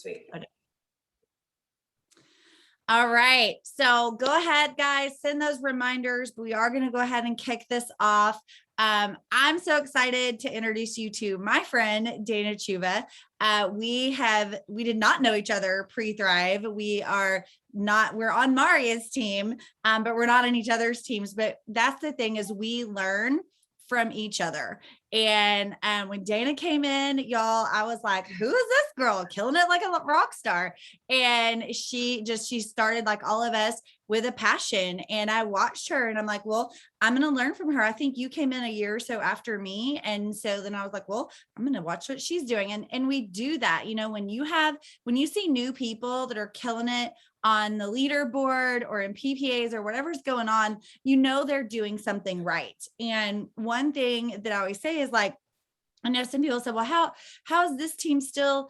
Sweet. All right. So go ahead, guys, send those reminders. We are going to go ahead and kick this off. I'm so excited to introduce you to my friend, Dana Chuva. We did not know each other pre-Thrive. We're on Maria's team, but we're not on each other's teams. But that's the thing, is we learn from each other. And when Dana came in, y'all, I was like, who is this girl killing it like a rock star? And she started, like all of us, with a passion. And I watched her and I'm like, well, I'm going to learn from her. I think you came in a year or so after me. And so then I was like, well, I'm going to watch what she's doing. And we do that, when you see new people that are killing it on the leaderboard or in PPAs or whatever's going on, they're doing something right. And one thing that I always say is, like, I know some people said, well, how is this team still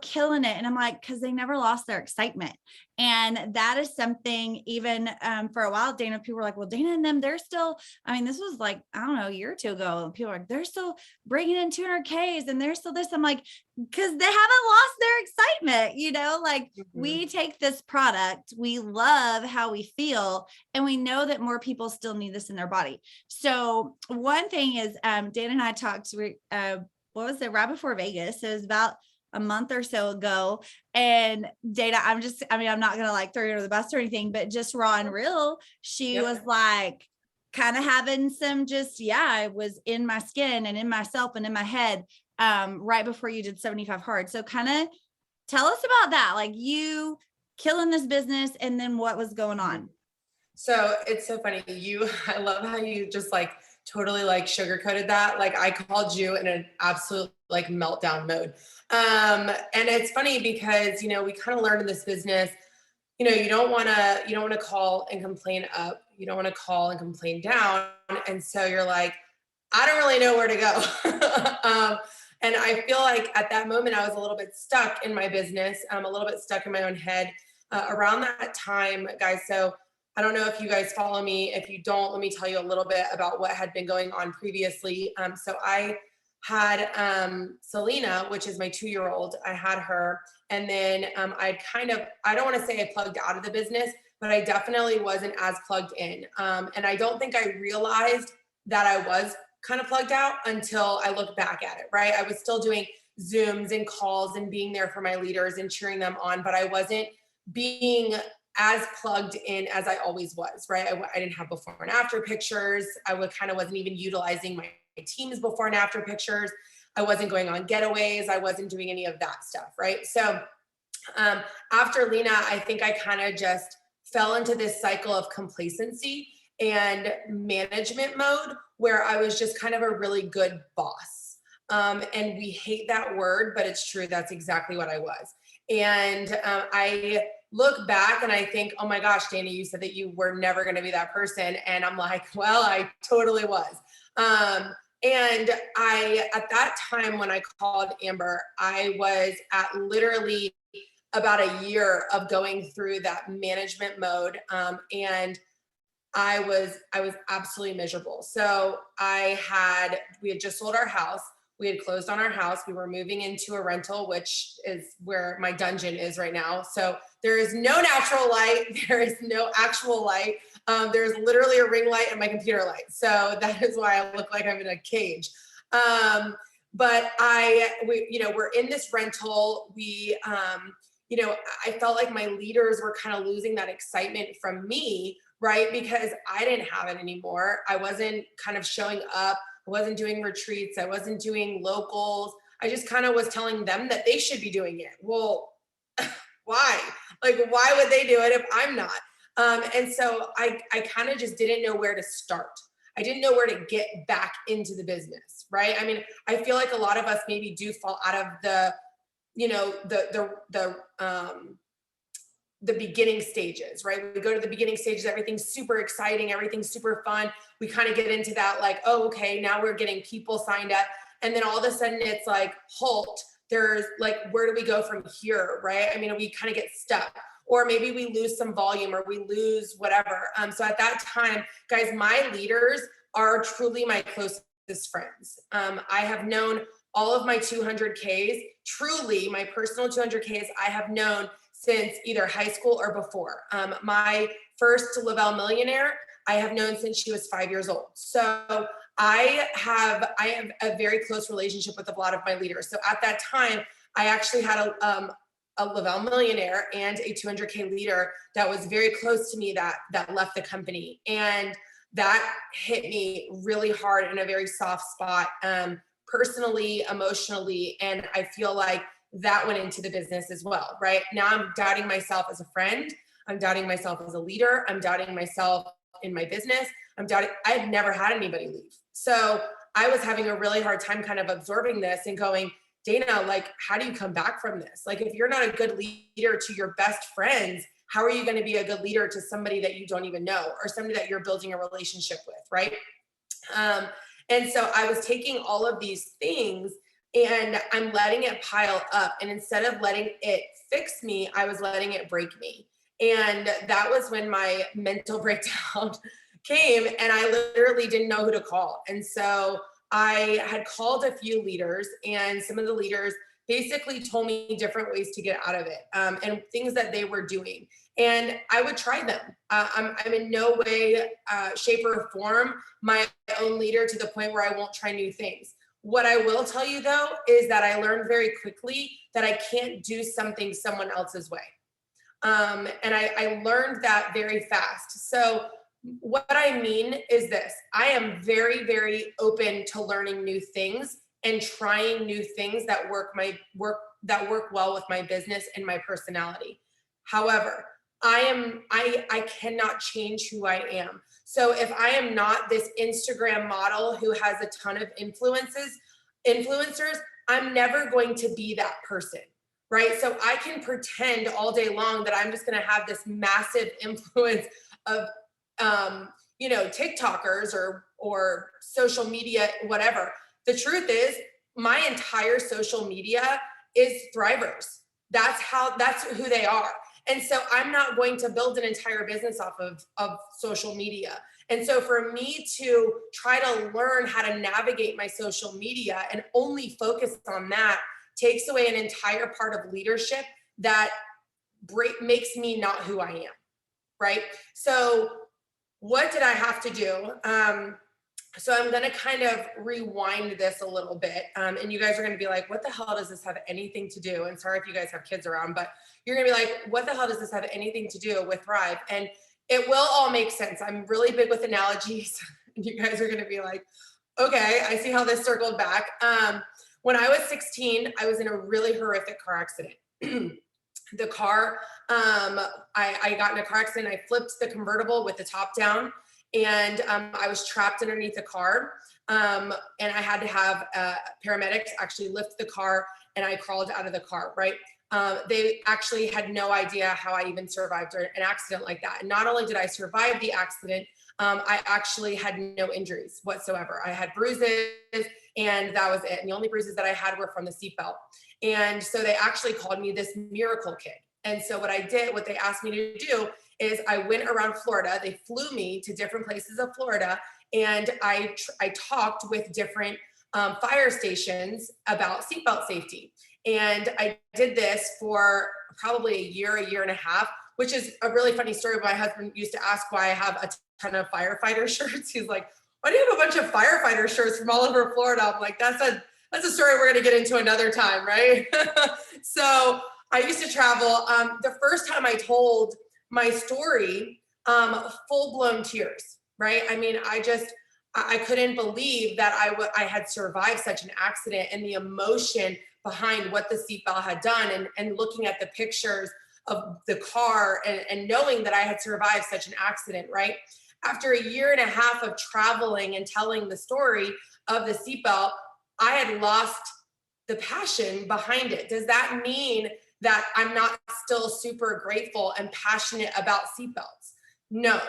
killing it? And I'm like, because they never lost their excitement. And that is something, even for a while, Dana, people were like, well, Dana and them, they're still, this was like, I don't know, a year or two ago. And people are like, they're still bringing in 200Ks and they're still this. I'm like, because they haven't lost their excitement, like we take this product, we love how we feel, and we know that more people still need this in their body. So one thing is, Dana and I talked, what was it, right before Vegas? It was about a month or so ago. And Dana, I'm not going to like throw you under the bus or anything, but just raw and real, she was like kind of having some I was in my skin and in myself and in my head right before you did 75 hard. So kind of tell us about that, like you killing this business and then what was going on. So it's so funny. I love how you just like totally like sugarcoated that. Like I called you in an absolute like meltdown mode. And it's funny because, we kind of learned in this business, you don't want to call and complain up. You don't want to call and complain down. And so you're like, I don't really know where to go. And I feel like at that moment, I was a little bit stuck in my business, a little bit stuck in my own head around that time, guys. So I don't know if you guys follow me. If you don't, let me tell you a little bit about what had been going on previously. So I had Selena, which is my 2-year-old. I had her. And then I don't want to say I plugged out of the business, but I definitely wasn't as plugged in. And I don't think I realized that I was kind of plugged out until I looked back at it, right? I was still doing Zooms and calls and being there for my leaders and cheering them on, but I wasn't being as plugged in as I always was, right? I didn't have before and after pictures. I wasn't even utilizing my team's before and after pictures. I wasn't going on getaways. I wasn't doing any of that stuff, right? So after Lena, I think I kind of just fell into this cycle of complacency and management mode where I was just kind of a really good boss. And we hate that word, but it's true. That's exactly what I was. And I look back and I think, oh my gosh, Dana, you said that you were never going to be that person. And I'm like, well, I totally was. And at that time when I called Amber, I was at literally about a year of going through that management mode. And I was absolutely miserable. So we had just sold our house. We had closed on our house. We were moving into a rental, which is where my dungeon is right now. So there is no natural light. There is no actual light. There's literally a ring light and my computer light. So that is why I look like I'm in a cage. But we're in this rental. I felt like my leaders were kind of losing that excitement from me, right? Because I didn't have it anymore. I wasn't kind of showing up. I wasn't doing retreats. I wasn't doing locals. I just kind of was telling them that they should be doing it. Well, why? Like, why would they do it if I'm not? And so I kind of just didn't know where to start. I didn't know where to get back into the business, right? I mean, I feel like a lot of us maybe do fall out of the beginning stages, right? We go to the beginning stages, everything's super exciting, everything's super fun. We kind of get into that like, oh, okay, now we're getting people signed up. And then all of a sudden it's like, halt, there's like, where do we go from here, right? I mean, we kind of get stuck, or maybe we lose some volume or we lose whatever. So at that time, guys, my leaders are truly my closest friends. I have known all of my 200Ks, truly my personal 200Ks, I have known since either high school or before. My first Lavelle millionaire, I have known since she was 5 years old. So I have a very close relationship with a lot of my leaders. So at that time, I actually had a Lavelle millionaire and a 200K leader that was very close to me that left the company. And that hit me really hard in a very soft spot, personally, emotionally. And I feel like that went into the business as well, right? Now I'm doubting myself as a friend. I'm doubting myself as a leader. I'm doubting myself in my business. I had never had anybody leave. So I was having a really hard time kind of absorbing this and going, Dana, like, how do you come back from this? Like, if you're not a good leader to your best friends, how are you going to be a good leader to somebody that you don't even know or somebody that you're building a relationship with, right? And so I was taking all of these things and I'm letting it pile up. And instead of letting it fix me, I was letting it break me. And that was when my mental breakdown came and I literally didn't know who to call. And so I had called a few leaders and some of the leaders basically told me different ways to get out of it, and things that they were doing. And I would try them. I'm in no way, shape or form my own leader to the point where I won't try new things. What I will tell you though, is that I learned very quickly that I can't do something someone else's way. And I learned that very fast. So what I mean is this, I am very, very open to learning new things and trying new things that work well with my business and my personality. However, I cannot change who I am. So if I am not this Instagram model who has a ton of influencers, I'm never going to be that person, right? So I can pretend all day long that I'm just going to have this massive influence of, TikTokers or social media, whatever. The truth is, my entire social media is thrivers. That's who they are. And so I'm not going to build an entire business off of social media. And so for me to try to learn how to navigate my social media and only focus on that takes away an entire part of leadership that makes me not who I am, right? So what did I have to do? So I'm going to kind of rewind this a little bit. And you guys are going to be like, what the hell does this have anything to do? And sorry if you guys have kids around, but you're going to be like, what the hell does this have anything to do with Thrive? And it will all make sense. I'm really big with analogies. And you guys are going to be like, okay, I see how this circled back. When I was 16, I was in a really horrific car accident. The car, I got in a car accident. I flipped the convertible with the top down. And I was trapped underneath the car, and I had to have paramedics actually lift the car, and I crawled out of the car, right? They actually had no idea how I even survived an accident like that. And not only did I survive the accident, I actually had no injuries whatsoever. I had bruises, and that was it. And the only bruises that I had were from the seatbelt. And so they actually called me this miracle kid. And so what they asked me to do is I went around Florida. They flew me to different places of Florida, and I talked with different fire stations about seatbelt safety. And I did this for probably a year and a half, which is a really funny story. My husband used to ask why I have a ton of firefighter shirts. He's like, why do you have a bunch of firefighter shirts from all over Florida? I'm like, that's a story we're going to get into another time, right? So I used to travel. The first time I told my story, full-blown tears, right? I mean, I couldn't believe that I had survived such an accident, and the emotion behind what the seatbelt had done, and looking at the pictures of the car and knowing that I had survived such an accident, right? After a year and a half of traveling and telling the story of the seatbelt, I had lost the passion behind it. Does that mean that I'm not still super grateful and passionate about seatbelts? No.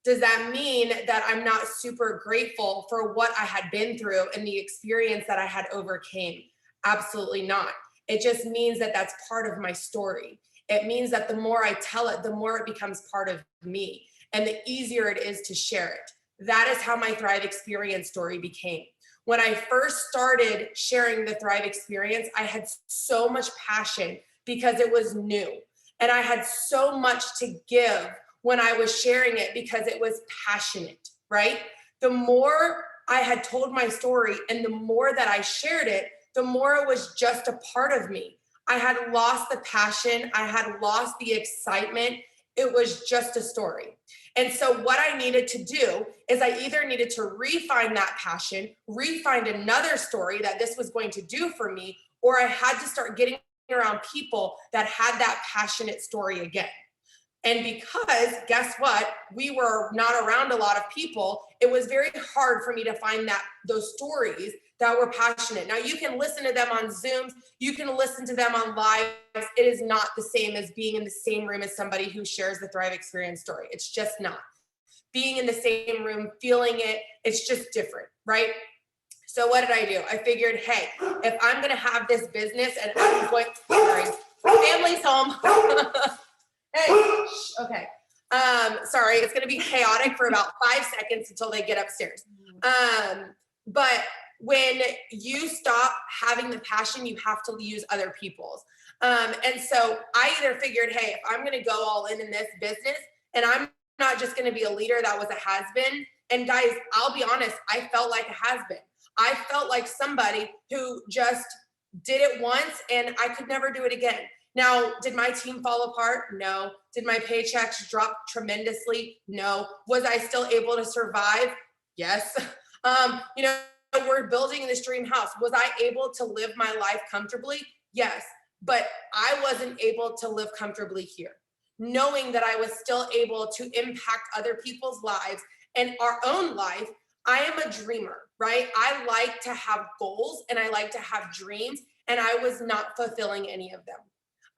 Does that mean that I'm not super grateful for what I had been through and the experience that I had overcame? Absolutely not. It just means that that's part of my story. It means that the more I tell it, the more it becomes part of me, and the easier it is to share it. That is how my Thrive experience story became. When I first started sharing the Thrive experience, I had so much passion because it was new. And I had so much to give when I was sharing it because it was passionate, right? The more I had told my story and the more that I shared it, the more it was just a part of me. I had lost the passion, I had lost the excitement. It was just a story. And so, what I needed to do is I either needed to refine that passion, refine another story that this was going to do for me, or I had to start getting around people that had that passionate story again. And because guess what? We were not around a lot of people, it was very hard for me to find those stories that were passionate. Now you can listen to them on Zooms, you can listen to them on lives. It is not the same as being in the same room as somebody who shares the Thrive Experience story. It's just not. Being in the same room, feeling it, it's just different, right? So what did I do? I figured, hey, if I'm gonna have this business and I'm going, sorry, family's home. Hey, okay. Sorry, it's gonna be chaotic for about 5 seconds until they get upstairs. But when you stop having the passion, you have to use other people's. And so I either figured, hey, if I'm gonna go all in this business and I'm not just gonna be a leader that was a has-been, and guys, I'll be honest, I felt like a has-been. I felt like somebody who just did it once and I could never do it again. Now, did my team fall apart? No. Did my paychecks drop tremendously? No. Was I still able to survive? Yes. You know, we're building this dream house. Was I able to live my life comfortably? Yes. But I wasn't able to live comfortably here, knowing that I was still able to impact other people's lives and our own life. I am a dreamer, right? I like to have goals and I like to have dreams, and I was not fulfilling any of them.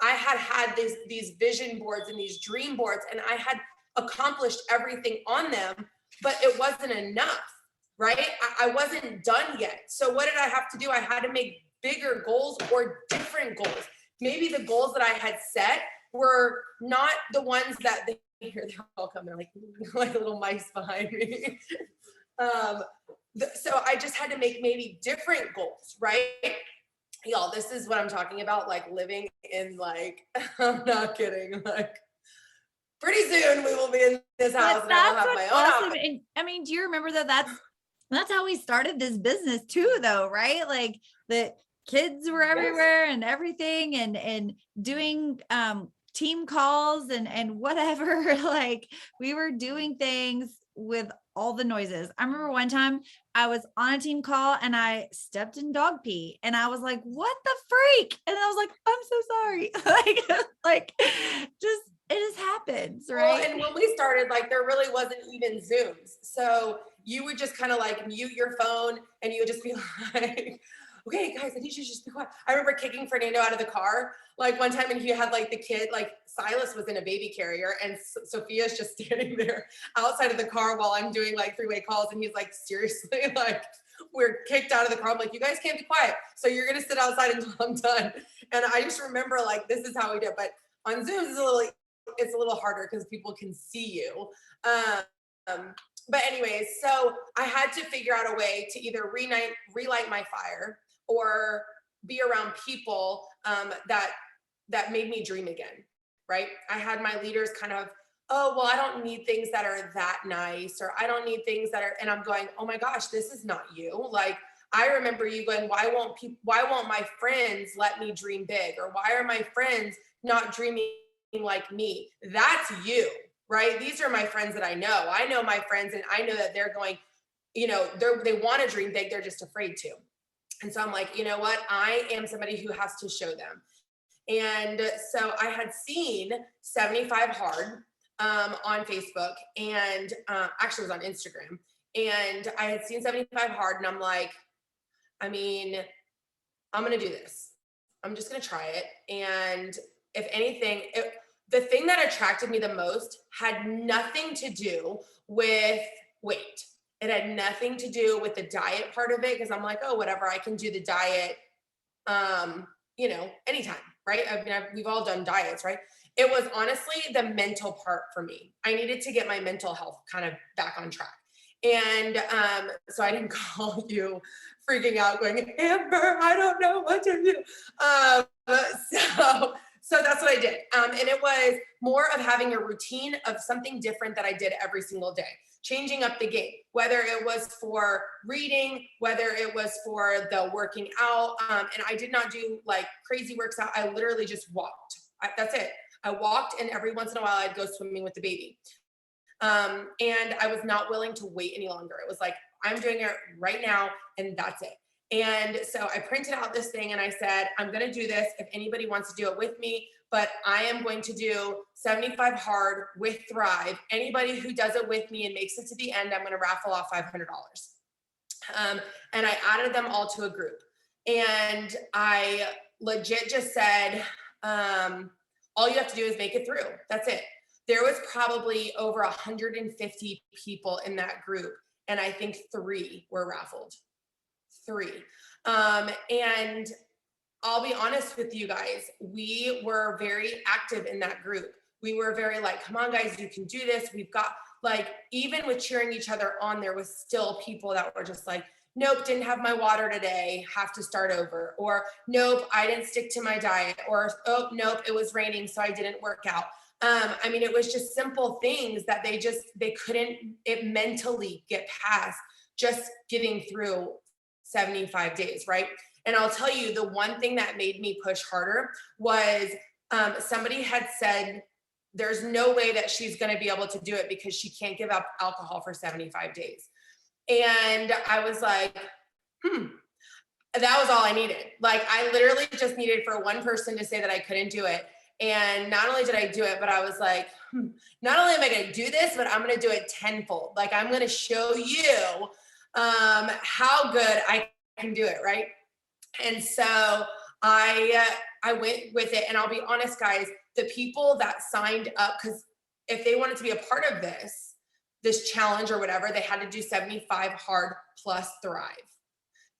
I had these vision boards and these dream boards, and I had accomplished everything on them, but it wasn't enough, right? I wasn't done yet. So what did I have to do? I had to make bigger goals or different goals. Maybe the goals that I had set were not the ones that they're all coming like little mice behind me. So I just had to make maybe different goals, right? Y'all, this is what I'm talking about, like living in like, I'm not kidding, like pretty soon we will be in this house and I will have my own awesome. And I mean, do you remember that's how we started this business too, though, right? Like the kids were everywhere and everything and doing team calls and whatever. Like we were doing things with all the noises. I remember one time I was on a team call and I stepped in dog pee and I was like, what the freak? And I was like, I'm so sorry. like just, it just happens, right? Well, and when we started, like there really wasn't even Zooms. So you would just kind of like mute your phone and you would just be like, okay, guys, I need you to just be quiet. I remember kicking Fernando out of the car like one time, and he had like the kid, like Silas was in a baby carrier, and Sophia's just standing there outside of the car while I'm doing like three-way calls, and he's like, seriously, like we're kicked out of the car. I'm like, you guys can't be quiet, so you're gonna sit outside until I'm done. And I just remember like this is how we did. But on Zoom it's a little harder because people can see you. But anyways, so I had to figure out a way to either relight my fire or be around people that made me dream again, right? I had my leaders kind of, oh, well, I don't need things that are that nice, or I don't need things that are, and I'm going, oh my gosh, this is not you. Like, I remember you going, why won't my friends let me dream big? Or why are my friends not dreaming like me? That's you, right? These are my friends that I know. I know my friends, and I know that they're going, you know, they want to dream big. They're just afraid to. And so I'm like, you know what? I am somebody who has to show them. And so I had seen 75 Hard on Facebook, and actually it was on Instagram. And I had seen 75 Hard, and I'm like, I mean, I'm going to do this. I'm just going to try it. And if anything, the thing that attracted me the most had nothing to do with weight. It had nothing to do with the diet part of it, because I'm like, oh, whatever, I can do the diet, you know, anytime, right? I mean, we've all done diets, right? It was honestly the mental part for me. I needed to get my mental health kind of back on track. And so I didn't call you freaking out going, Amber, I don't know what to do. So that's what I did. And it was more of having a routine of something different that I did every single day, changing up the game, whether it was for reading, whether it was for the working out. And I did not do like crazy works out. I literally just walked. That's it. I walked, and every once in a while I'd go swimming with the baby. And I was not willing to wait any longer. It was like, I'm doing it right now, and that's it. And so I printed out this thing and I said, I'm going to do this if anybody wants to do it with me, but I am going to do 75 hard with Thrive. Anybody who does it with me and makes it to the end, I'm going to raffle off $500. And I added them all to a group, and I legit just said, all you have to do is make it through. That's it. There was probably over 150 people in that group, and I think 3 were raffled. 3. And I'll be honest with you guys, we were very active in that group. We were very like, come on guys, you can do this. We've got like, even with cheering each other on, there was still people that were just like, nope, didn't have my water today, have to start over. Or nope, I didn't stick to my diet. Or, oh, nope, it was raining, so I didn't work out. I mean, it was just simple things that they couldn't mentally get past just getting through 75 days, right? And I'll tell you, the one thing that made me push harder was somebody had said, there's no way that she's going to be able to do it because she can't give up alcohol for 75 days. And I was like, that was all I needed. Like, I literally just needed for one person to say that I couldn't do it. And not only did I do it, but I was like, not only am I going to do this, but I'm going to do it tenfold. Like, I'm going to show you how good I can do it, right? And so I went with it. And I'll be honest, guys, the people that signed up, because if they wanted to be a part of this challenge or whatever, they had to do 75 hard plus Thrive.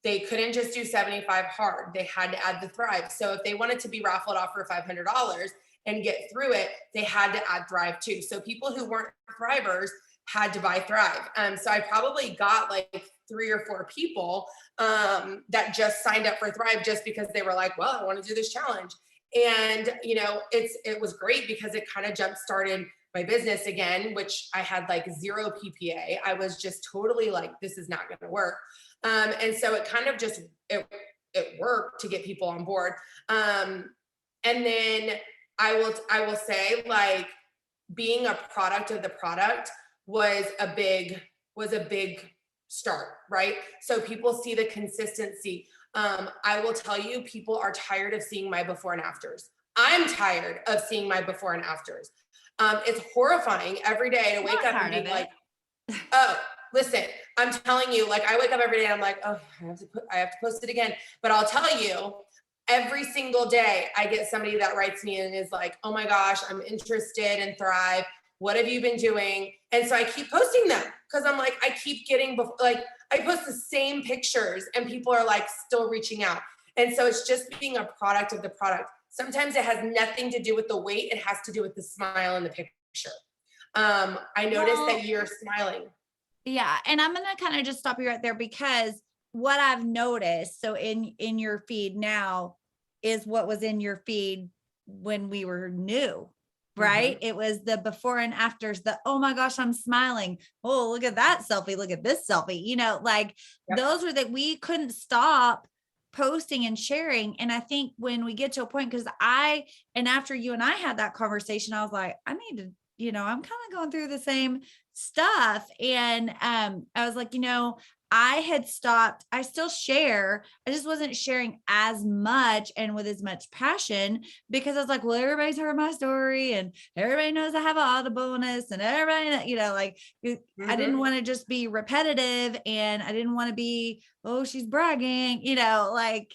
They couldn't just do 75 hard. They had to add the Thrive. So if they wanted to be raffled off for $500 and get through it, they had to add Thrive too. So people who weren't Thrivers had to buy Thrive. So I probably got like 3 or 4 people that just signed up for Thrive just because they were like, well, I want to do this challenge. And, you know, it was great because it kind of jump started my business again, which I had like 0 PPA. I was just totally like, this is not going to work. And so it kind of just, it worked to get people on board. And then I will say, like, being a product of the product was a big start, right? So people see the consistency. I will tell you, people are tired of seeing my before and afters. I'm tired of seeing my before and afters. It's horrifying every day to wake up and be like, oh, listen, I'm telling you, like, I wake up every day and I'm like, oh, I have to post it again. But I'll tell you, every single day I get somebody that writes me and is like, oh my gosh, I'm interested in Thrive. What have you been doing? And so I keep posting them because I'm like, I keep getting, like, I post the same pictures and people are like still reaching out. And so it's just being a product of the product. Sometimes it has nothing to do with the weight. It has to do with the smile in the picture. I noticed that you're smiling. Yeah. And I'm going to kind of just stop you right there, because what I've noticed, so in your feed now is what was in your feed when we were new, right? Mm-hmm. It was the before and afters, the, oh my gosh, I'm smiling. Oh, look at that selfie. Look at this selfie. You know, like those were that we couldn't stop posting and sharing. And I think when we get to a point, because after you and I had that conversation, I was like, I need to, you know, I'm kind of going through the same stuff. And I was like, you know, I had stopped. I still share. I just wasn't sharing as much and with as much passion, because I was like, well, everybody's heard my story and everybody knows I have an audibleness and everybody, you know, like I didn't want to just be repetitive, and I didn't want to be, oh, she's bragging, you know, like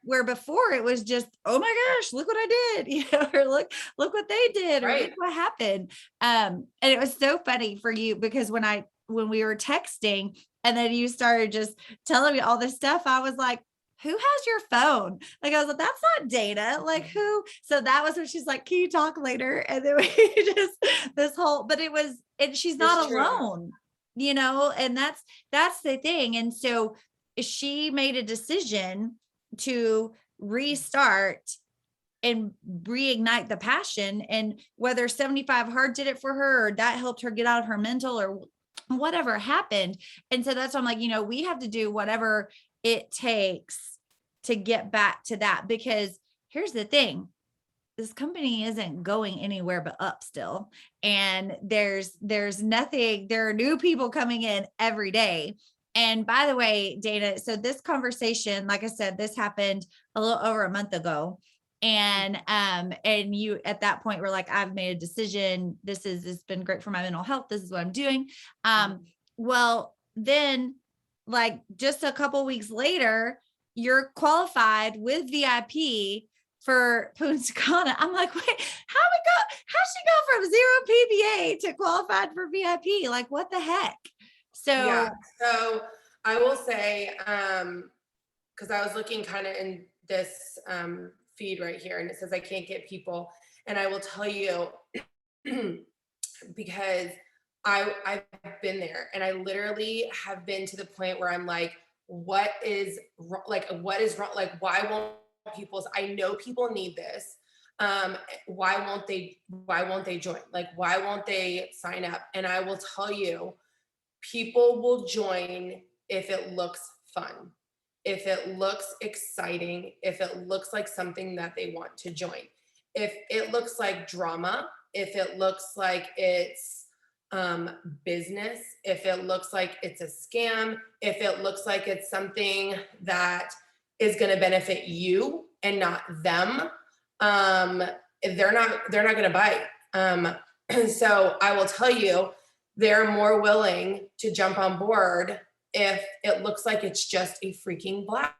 where before it was just, oh my gosh, look what I did, you know, or look what they did, or look what happened. And it was so funny for you, because when we were texting and then you started just telling me all this stuff, I was like, who has your phone? Like, I was like, that's not Dana. Like, who? So that was when she's like, can you talk later? And then we just, and she's not alone, you know, and that's the thing. And so she made a decision to restart and reignite the passion. And whether 75 hard did it for her, or that helped her get out of her mental, or whatever happened. And so that's why I'm like, we have to do whatever it takes to get back to that, because here's the thing. This company isn't going anywhere but up still. And there's nothing, there are new people coming in every day. And by the way, Dana, so this conversation, like I said, this happened a little over a month ago. And you at that point were like, I've made a decision. It's been great for my mental health. This is what I'm doing. Well, then like just a couple weeks later, you're qualified with VIP for Punta Cana. I'm like, wait, how'd she go from 0 PPA to qualified for VIP? Like, what the heck? So I will say, because I was looking kind of in this feed right here, and it says I can't get people. And I will tell you, because I've been there, and I literally have been to the point where I'm like, what is wrong? Like, why won't people? I know people need this. Why won't they join? Like, why won't they sign up? And I will tell you, people will join if it looks fun, if it looks exciting, if it looks like something that they want to join. If it looks like drama, if it looks like it's business, if it looks like it's a scam, if it looks like it's something that is going to benefit you and not them, they're not going to bite. So I will tell you, they're more willing to jump on board if it looks like it's just a freaking blast.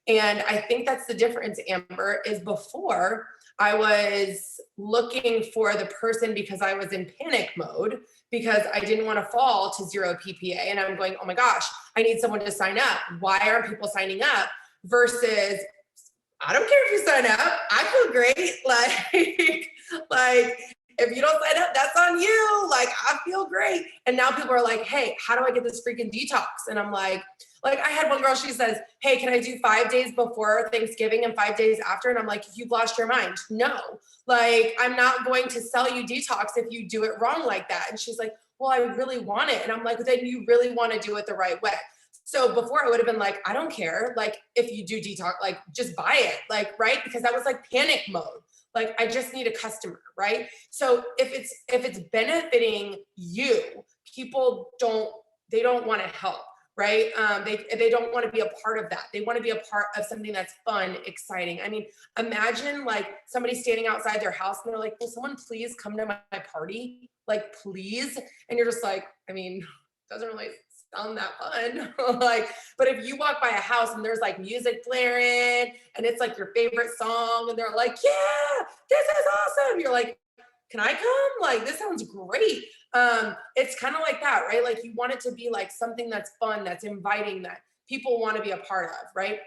And I think that's the difference, Amber, is before I was looking for the person because I was in panic mode, because I didn't want to fall to 0 PPA. And I'm going, oh my gosh, I need someone to sign up. Why aren't people signing up? Versus, I don't care if you sign up. I feel great. Like if you don't sign up, that's on you. Like, I feel great. And now people are like, hey, how do I get this freaking detox? And I'm like I had one girl, she says, hey, can I do 5 days before Thanksgiving and 5 days after? And I'm like, you've lost your mind. No, like, I'm not going to sell you detox if you do it wrong like that. And she's like, well, I really want it. And I'm like, then you really want to do it the right way. So before I would have been like, I don't care. Like, if you do detox, like, just buy it. Like, right. Because that was like panic mode. Like, I just need a customer. Right. So if it's benefiting you, people don't want to help. Right. They don't want to be a part of that. They want to be a part of something that's fun, exciting. I mean, imagine like somebody standing outside their house and they're like, will someone please come to my party? Like, please. And you're just like, I mean, doesn't really sound that fun. Like, but if you walk by a house and there's like music blaring and it's like your favorite song and they're like, yeah, this is awesome. You're like, can I come? Like, this sounds great. It's kind of like that, right? Like, you want it to be like something that's fun, that's inviting, that people want to be a part of, right?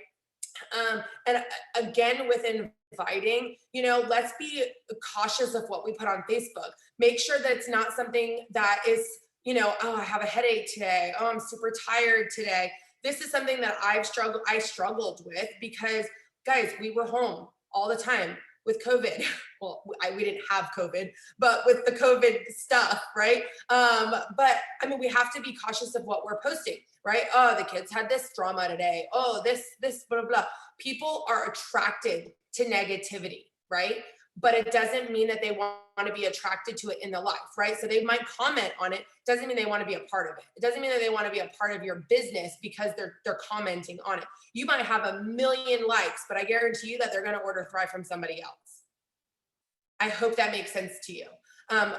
And again, with inviting, let's be cautious of what we put on Facebook. Make sure that it's not something that is, oh, I have a headache today. Oh, I'm super tired today. This is something that I struggled with because, guys, we were home all the time with COVID. Well, we didn't have COVID, but with the COVID stuff, right? But I mean, we have to be cautious of what we're posting, right? Oh, the kids had this drama today. Oh, this, blah, blah, blah. People are attracted to negativity, right? But it doesn't mean that they want to be attracted to it in their life, right? So they might comment on it. Doesn't mean they want to be a part of it. It doesn't mean that they want to be a part of your business because they're commenting on it. You might have 1 million likes, but I guarantee you that they're going to order Thrive from somebody else. I hope that makes sense to you.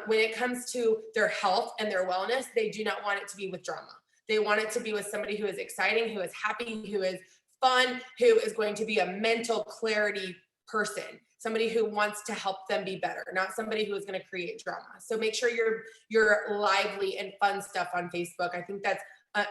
When it comes to their health and their wellness, they do not want it to be with drama. They want it to be with somebody who is exciting, who is happy, who is fun, who is going to be a mental clarity person, somebody who wants to help them be better, not somebody who is going to create drama. So make sure you're lively and fun stuff on Facebook. I think that's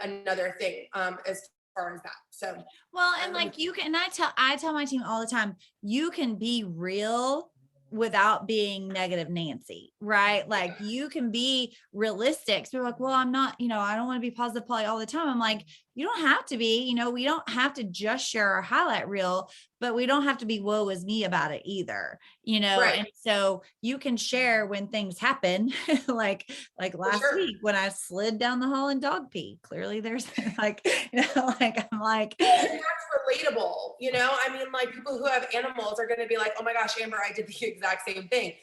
another thing as far as that. So, well, and like you can, I tell my team all the time, you can be real without being negative Nancy, right? Like you can be realistic. So you're like, well, I'm not, I don't want to be positive Polly all the time. I'm like, you don't have to be, we don't have to just share our highlight reel, but we don't have to be woe is me about it either, Right. And so you can share when things happen, like last week when I slid down the hall in dog pee. Clearly there's like, I'm like, and that's relatable, I mean, like people who have animals are going to be like, oh my gosh, Amber, I did the exact same thing.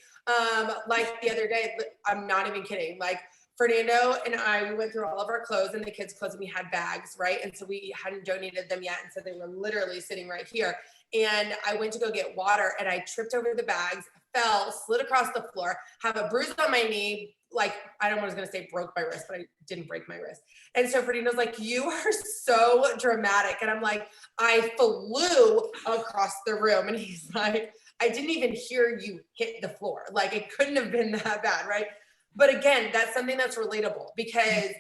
Like the other day, I'm not even kidding. Like Fernando and I, we went through all of our clothes and the kids' clothes, and we had bags, right? And so we hadn't donated them yet. And so they were literally sitting right here. And I went to go get water and I tripped over the bags, fell, slid across the floor, have a bruise on my knee. Like, I don't was going to say broke my wrist, but I didn't break my wrist. And so Fernando's like, you are so dramatic. And I'm like, I flew across the room. And he's like, I didn't even hear you hit the floor. Like it couldn't have been that bad, right? But again, that's something that's relatable because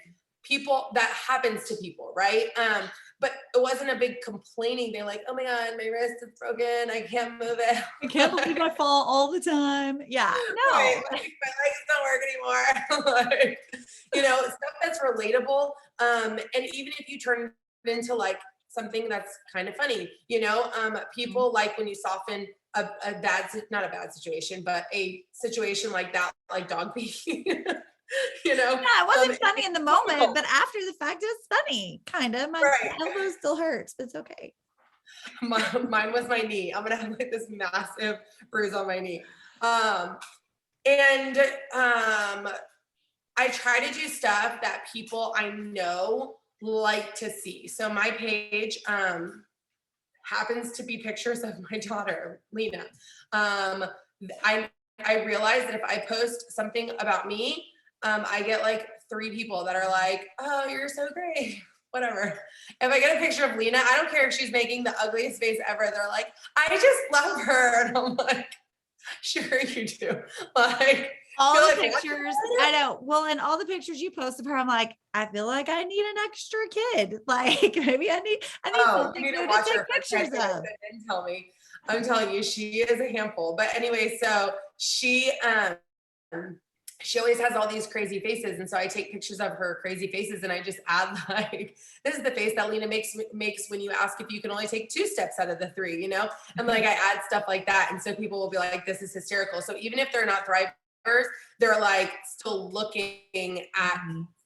that happens to people, right? But it wasn't a big complaining thing like, oh my God, my wrist is broken. I can't move it. I can't believe I fall all the time. Yeah, no. Right, like, my legs don't work anymore. Like, stuff that's relatable. And even if you turn it into like something that's kind of funny, people like when you soften a not a bad situation, but a situation like that, like dog pee. Yeah, it wasn't funny in the moment, but after the fact, it's funny, kind of. My elbow still hurts, but it's okay. Mine was my knee. I'm gonna have like this massive bruise on my knee. And I try to do stuff that people I know like to see. So my page happens to be pictures of my daughter, Lena. I realize that if I post something about me, I get like 3 people that are like, oh, you're so great. Whatever. If I get a picture of Lena, I don't care if she's making the ugliest face ever. They're like, I just love her. And I'm like, sure you do. Like all the pictures, I know. Well, and all the pictures you post of her, I'm like, I feel like I need an extra kid. Like maybe I need something new to take pictures of. Didn't tell me. I'm telling you, she is a handful. But anyway, so she always has all these crazy faces. And so I take pictures of her crazy faces and I just add like, this is the face that Lena makes when you ask if you can only take 2 steps out of the 3, and like I add stuff like that. And so people will be like, this is hysterical. So even if they're not Thrivers, they're like still looking at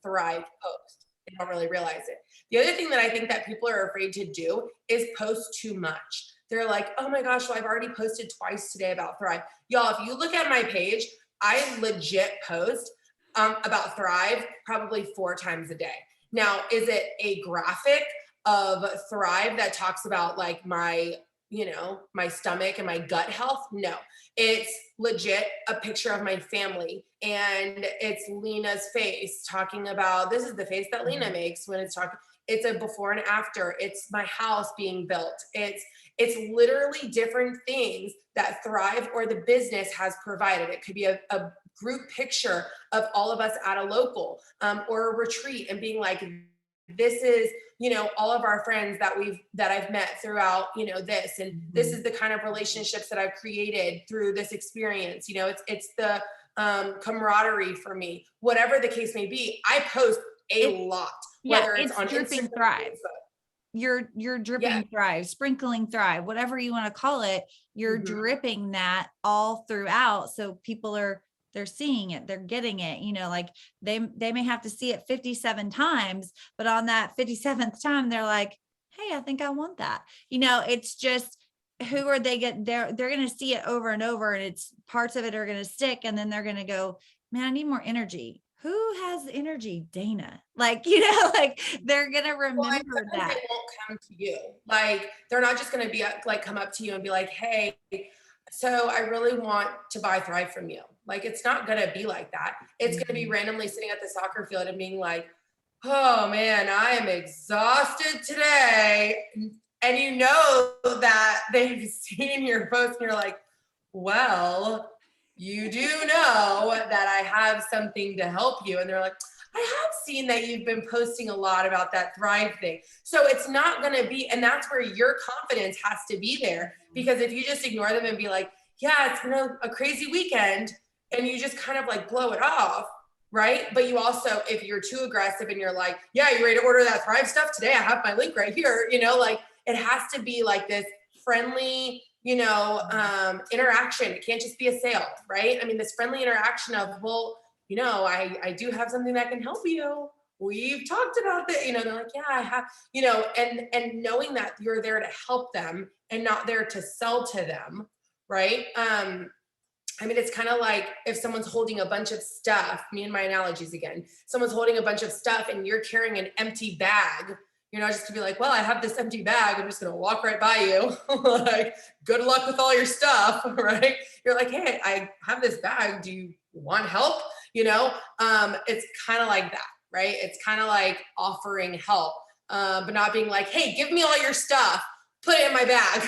Thrive post. They don't really realize it. The other thing that I think that people are afraid to do is post too much. They're like, oh my gosh, well, I've already posted twice today about Thrive. Y'all, if you look at my page, I legit post about Thrive probably 4 times a day. Now, is it a graphic of Thrive that talks about like my, my stomach and my gut health? No, it's legit a picture of my family and it's Lena's face talking about, this is the face that Lena makes when it's talking. It's a before and after. It's my house being built. It's literally different things that Thrive or the business has provided. It could be a group picture of all of us at a local or a retreat and being like, this is, all of our friends that I've met throughout, this, and this is the kind of relationships that I've created through this experience. It's the camaraderie for me, whatever the case may be. I post a lot, whether it's on dripping Instagram, Thrive. You're dripping Thrive, sprinkling Thrive, whatever you want to call it. You're dripping that all throughout. So people they're seeing it, they're getting it, like they may have to see it 57 times, but on that 57th time, they're like, hey, I think I want that. It's just, who are they they're going to see it over and over, and it's parts of it are going to stick. And then they're going to go, man, I need more energy. Who has energy? Dana. Like, like they're going to remember that. They won't come to you. Like, they're not just going to be like, come up to you and be like, hey, so I really want to buy Thrive from you. Like, it's not going to be like that. It's going to be randomly sitting at the soccer field and being like, oh man, I am exhausted today. And that they've seen your post and you're like, well, you do know that I have something to help you. And they're like, I have seen that you've been posting a lot about that Thrive thing. So it's not going to be, and that's where your confidence has to be there. Because if you just ignore them and be like, yeah, it's been a crazy weekend, and you just kind of like blow it off, right? But you also, if you're too aggressive and you're like, yeah, you ready to order that Thrive stuff today? I have my link right here. Like it has to be like this friendly, interaction. It can't just be a sale, right? I mean, this friendly interaction of, well, I do have something that can help you. We've talked about that, they're like, yeah, I have, and knowing that you're there to help them and not there to sell to them, right? I mean, it's kind of like if someone's holding a bunch of stuff, me and my analogies again, someone's holding a bunch of stuff and you're carrying an empty bag. You're not just gonna be like, well, I have this empty bag. I'm just gonna walk right by you. Like, good luck with all your stuff, right? You're like, hey, I have this bag. Do you want help? It's kind of like that, right? It's kind of like offering help, but not being like, hey, give me all your stuff, put it in my bag.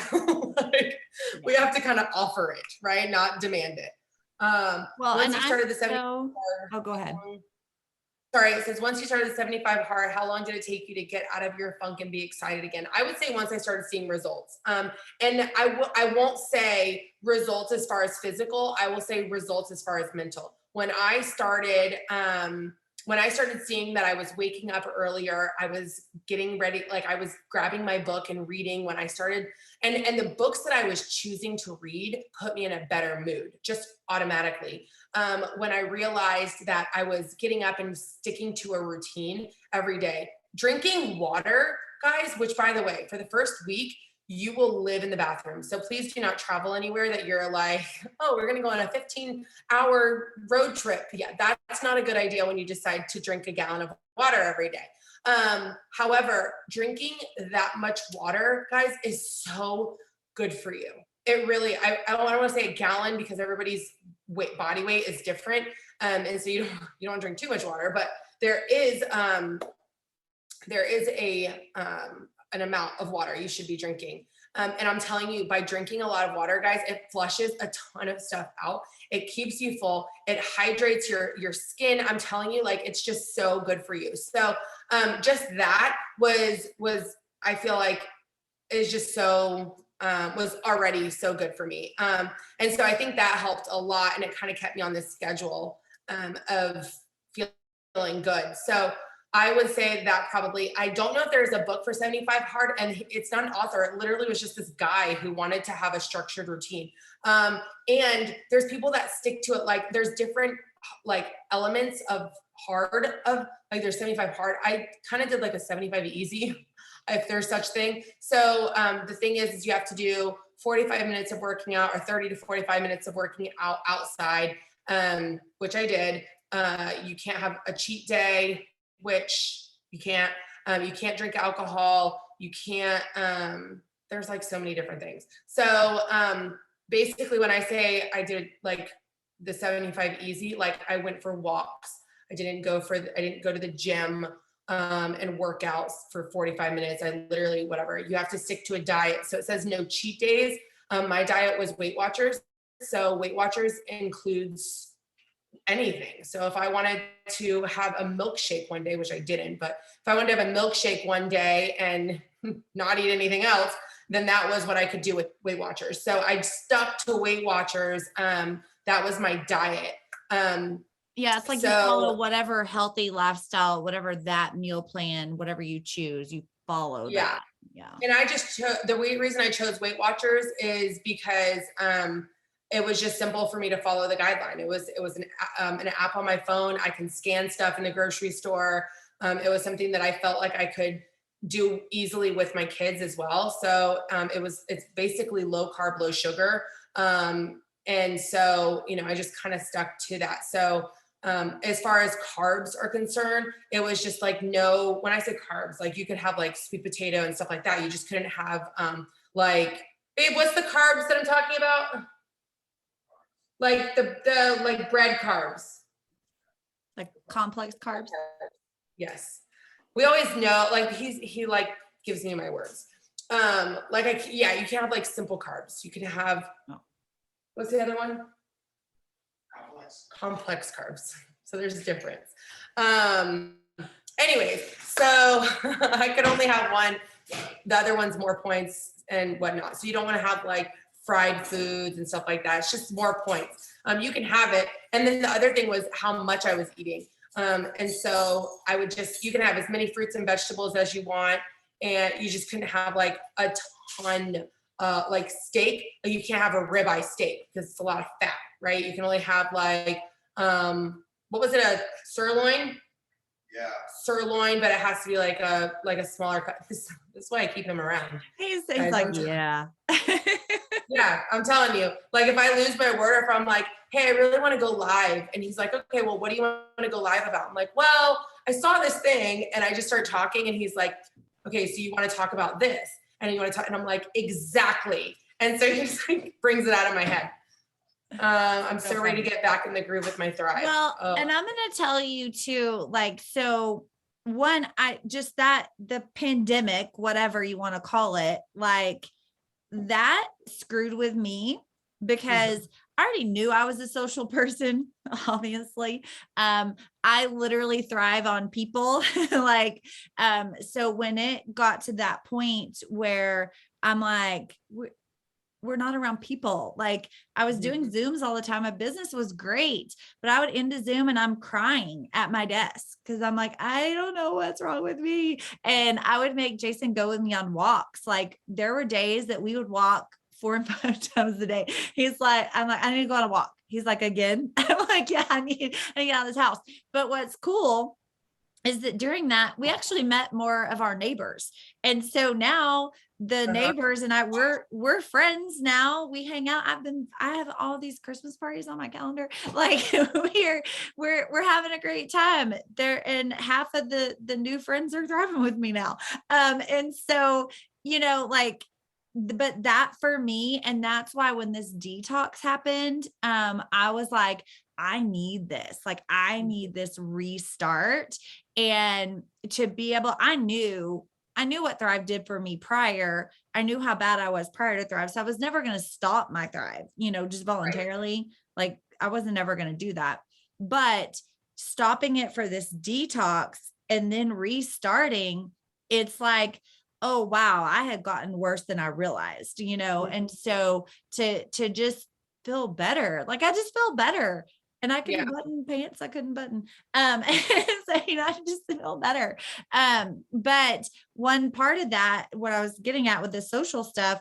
Like, we have to kind of offer it, right? Not demand it. Well, once you started the 75, oh, go ahead. Sorry, it says once you started the 75 hard, how long did it take you to get out of your funk and be excited again? I would say once I started seeing results. And I won't say results as far as physical. I will say results as far as mental. When I started seeing that I was waking up earlier, I was getting ready, like I was grabbing my book and reading when I started, and the books that I was choosing to read put me in a better mood, just automatically. When I realized that I was getting up and sticking to a routine every day, drinking water, guys, which by the way, for the first week, you will live in the bathroom. So please do not travel anywhere that you're like, oh, we're going to go on a 15-hour road trip. Yeah, that's not a good idea when you decide to drink a gallon of water every day. However, drinking that much water, guys, is so good for you. It really, I don't want to say a gallon because everybody's body weight is different. And so you don't drink too much water, but there is an amount of water you should be drinking. And I'm telling you, by drinking a lot of water, guys, it flushes a ton of stuff out. It keeps you full. It hydrates your skin. I'm telling you, like, it's just so good for you. So just that was I feel like is just so was already so good for me. And so I think that helped a lot, and it kind of kept me on this schedule of feeling good. So I would say that probably, I don't know if there's a book for 75 hard, and it's not an author. It literally was just this guy who wanted to have a structured routine. And there's people that stick to it. Like there's different like elements of hard, of like there's 75 hard. I kind of did like a 75 easy, if there's such thing. So the thing is you have to do 45 minutes of working out or 30 to 45 minutes of working out outside, which I did. You can't have a cheat day, which you can't drink alcohol. You can't, there's like so many different things. So basically when I say I did like the 75 easy, like I went for walks. I didn't go to the gym and work out for 45 minutes. I literally, whatever, you have to stick to a diet. So it says no cheat days. My diet was Weight Watchers. So Weight Watchers includes anything. So if I wanted to have a milkshake one day, which I didn't, but if I wanted to have a milkshake one day and not eat anything else, then that was what I could do with Weight Watchers. So I stuck to Weight Watchers. That was my diet. Yeah, it's like you follow whatever healthy lifestyle, whatever that meal plan, whatever you choose, you follow that. Yeah. And I just the reason I chose Weight Watchers is because it was just simple for me to follow the guideline. It was an app on my phone. I can scan stuff in the grocery store. It was something that I felt like I could do easily with my kids as well. So it's basically low carb, low sugar. And so, I just kind of stuck to that. So as far as carbs are concerned, it was just like, no, when I say carbs, like you could have like sweet potato and stuff like that. You just couldn't have like, babe, what's the carbs that I'm talking about? Like the like bread carbs. Like complex carbs? Yes. We always know, like he like gives me my words. You can't have like simple carbs. You can have, what's the other one? Complex carbs. So there's a difference. Anyways, so I could only have one. The other one's more points and whatnot. So you don't want to have like fried foods and stuff like that. It's just more points. You can have it. And then the other thing was how much I was eating. And so I would you can have as many fruits and vegetables as you want. And you just couldn't have like a ton, like steak. You can't have a ribeye steak because it's a lot of fat, right? You can only have like, what was it? A sirloin? Yeah. Sirloin, but it has to be like a smaller cut. That's why I keep him around. He's like, yeah. Yeah, I'm telling you. Like if I lose my word, if I'm like, hey, I really want to go live. And he's like, okay, well, what do you want to go live about? I'm like, well, I saw this thing. And I just start talking and he's like, okay, so you want to talk about this? And you want to talk? And I'm like, exactly. And so he just like brings it out of my head. I'm so ready to get back in the groove with my Thrive. Well, and I'm going to tell you too, like, so one, the pandemic, whatever you want to call it, like that screwed with me because I already knew I was a social person, obviously. I literally thrive on people. Like, so when it got to that point where I'm like, we're not around people. Like I was doing Zooms all the time. My business was great, but I would end a Zoom and I'm crying at my desk because I'm like, I don't know what's wrong with me. And I would make Jason go with me on walks. Like there were days that we would walk 4 and 5 times a day. I'm like, I need to go on a walk. He's like, again? I'm like, yeah, I need to get out of this house. But what's cool is that during that, we actually met more of our neighbors. And so now the neighbors and I, we're friends now. We hang out. I have all these Christmas parties on my calendar. Like we're having a great time there. And half of the new friends are thriving with me now. And so, like, but that for me, and that's why when this detox happened, I was like, I need this. Like, I need this restart. And to be able, I knew what Thrive did for me prior. I knew how bad I was prior to Thrive. So I was never going to stop my Thrive, just voluntarily. Right. Like I wasn't ever going to do that, but stopping it for this detox and then restarting, it's like, oh, wow, I had gotten worse than I realized, And so to just feel better, like I just feel better. And I couldn't button pants. I couldn't button. So, I just feel better. But one part of that, what I was getting at with the social stuff,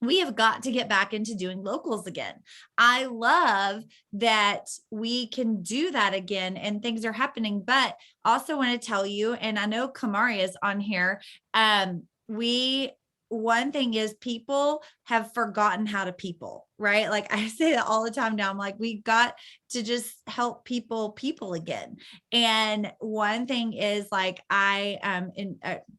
we have got to get back into doing locals again. I love that we can do that again and things are happening, but also want to tell you, and I know Kamari is on here. One thing is people have forgotten how to people, right? Like I say that all the time now. I'm like, we got to just help people again. And one thing is like,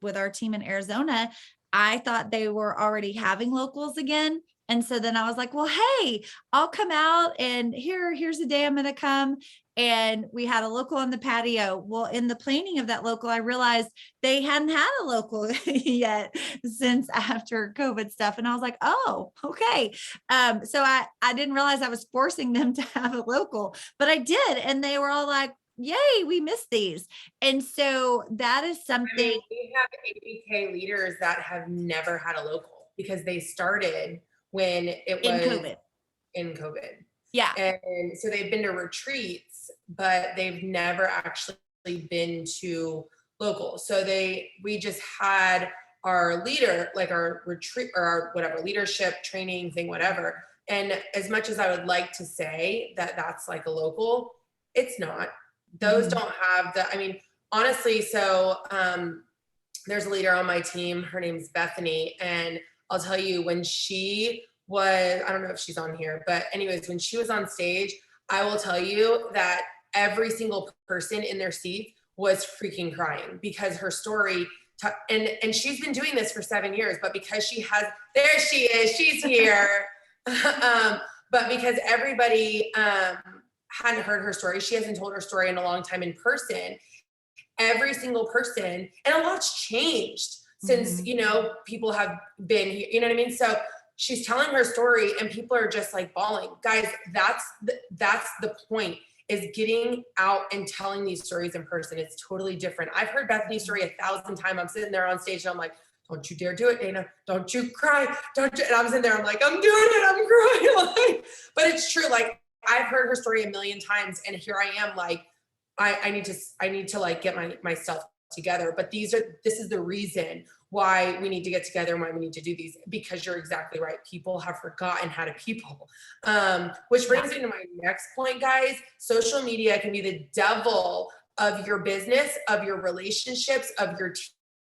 with our team in Arizona, I thought they were already having locals again. And so then I was like, well, hey, I'll come out and here's the day I'm going to come. And we had a local on the patio. Well, in the planning of that local, I realized they hadn't had a local yet since after COVID stuff. And I was like, oh, okay. So I didn't realize I was forcing them to have a local, but I did. And they were all like, yay, we missed these. And so that is something. I mean, we have ABK leaders that have never had a local because they started when it was in COVID. Yeah. And so they've been to retreats, but they've never actually been to local. So we just had our leader, like our retreat or our whatever leadership training thing, whatever. And as much as I would like to say that that's like a local, it's not. Those don't have honestly. So there's a leader on my team. Her name's Bethany. And I'll tell you, when she was, I don't know if she's on here, but anyways, when she was on stage, I will tell you that every single person in their seat was freaking crying because her story, and she's been doing this for 7 years, but because there she is, she's here. But because everybody hadn't heard her story, she hasn't told her story in a long time in person. Every single person, and a lot's changed since, people have been here, you know what I mean? So she's telling her story and people are just like bawling. Guys, that's the point, is getting out and telling these stories in person. It's totally different. I've heard Bethany's story 1,000 times. I'm sitting there on stage and I'm like, don't you dare do it, Dana. Don't you cry. Don't you? And I was in there, I'm like, I'm doing it. I'm crying. Like, but it's true. Like, I've heard her story a million times, and here I am, like, I need to like get myself together. But this is the reason why we need to get together and why we need to do these, because you're exactly right. People have forgotten how to people. Which brings me to my next point, guys. Social media can be the devil of your business, of your relationships, of your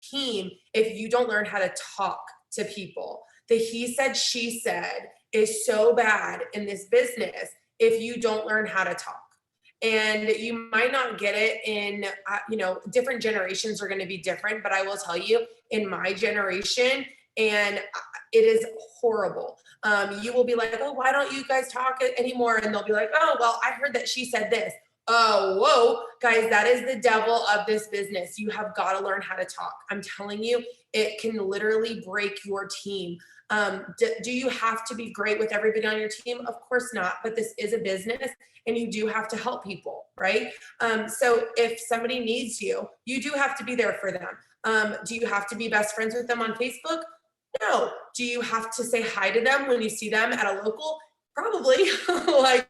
team, if you don't learn how to talk to people. The he said, she said is so bad in this business if you don't learn how to talk. And you might not get it in, different generations are going to be different, but I will tell you, in my generation, and it is horrible. You will be like, oh, why don't you guys talk anymore? And they'll be like, oh, well, I heard that she said this. Oh, whoa, guys, that is the devil of this business. You have got to learn how to talk. I'm telling you, it can literally break your team. Do you have to be great with everybody on your team? Of course not, but this is a business and you do have to help people, right? So if somebody needs you, you do have to be there for them. Do you have to be best friends with them on Facebook? No. Do you have to say hi to them when you see them at a local? Probably. Like,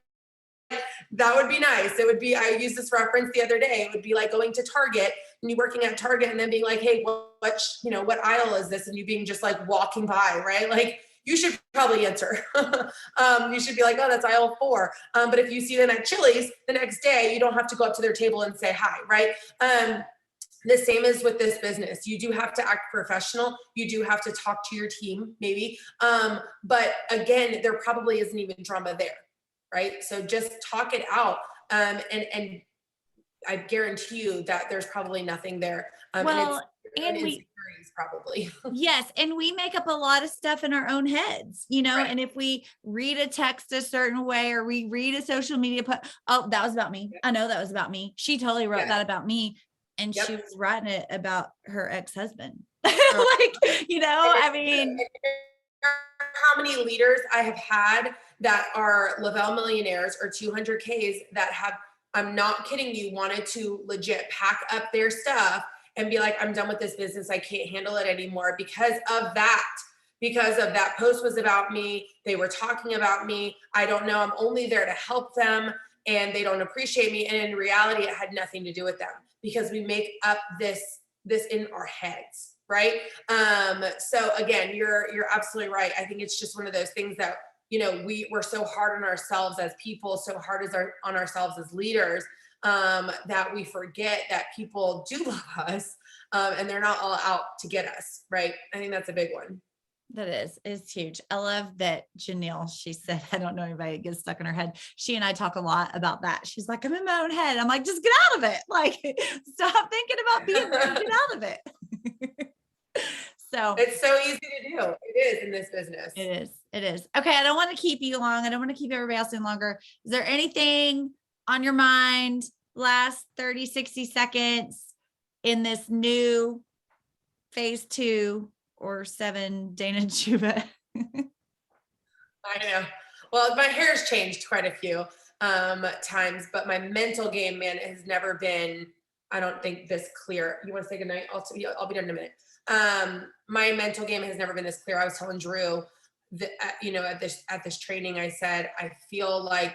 that would be nice. It would be, I used this reference the other day. It would be like going to Target and you working at Target and then being like, hey, what aisle is this? And you being just like walking by, right? Like, you should probably answer. You should be like, oh, that's aisle 4. But if you see them at Chili's the next day, you don't have to go up to their table and say hi, right? The same is with this business. You do have to act professional. You do have to talk to your team, maybe. But again, there probably isn't even drama there, right? So just talk it out. And I guarantee you that there's probably nothing there. And we probably. Yes. And we make up a lot of stuff in our own heads, right. And if we read a text a certain way, or we read a social media oh, that was about me. I know that was about me. She totally wrote that about me. And she was writing it about her ex-husband. I mean, how many leaders I have had that are Lavelle millionaires or 200Ks that have, I'm not kidding you, wanted to legit pack up their stuff and be like, I'm done with this business. I can't handle it anymore because of that post was about me. They were talking about me. I don't know. I'm only there to help them and they don't appreciate me. And in reality, it had nothing to do with them because we make up this in our heads. Right. So again, you're absolutely right. I think it's just one of those things that, we're so hard on ourselves as people, so hard on ourselves as leaders, that we forget that people do love us, and they're not all out to get us. Right. I think that's a big one. That is huge. I love that Janelle, she said, I don't know anybody that gets stuck in her head. She and I talk a lot about that. She's like, I'm in my own head. I'm like, just get out of it. Like, stop thinking about being there, get out of it. So it's so easy to do. It is in this business. It is. Okay. I don't want to keep you long. I don't want to keep everybody else in longer. Is there anything on your mind, last 30, 60 seconds in this new phase 2 or 7 Dana and Chuva? I know. Well, my hair's changed quite a few times, but my mental game, man, has never been, I don't think, this clear. You want to say goodnight? I'll be done in a minute. My mental game has never been this clear. I was telling Drew that, at this training, I said, I feel like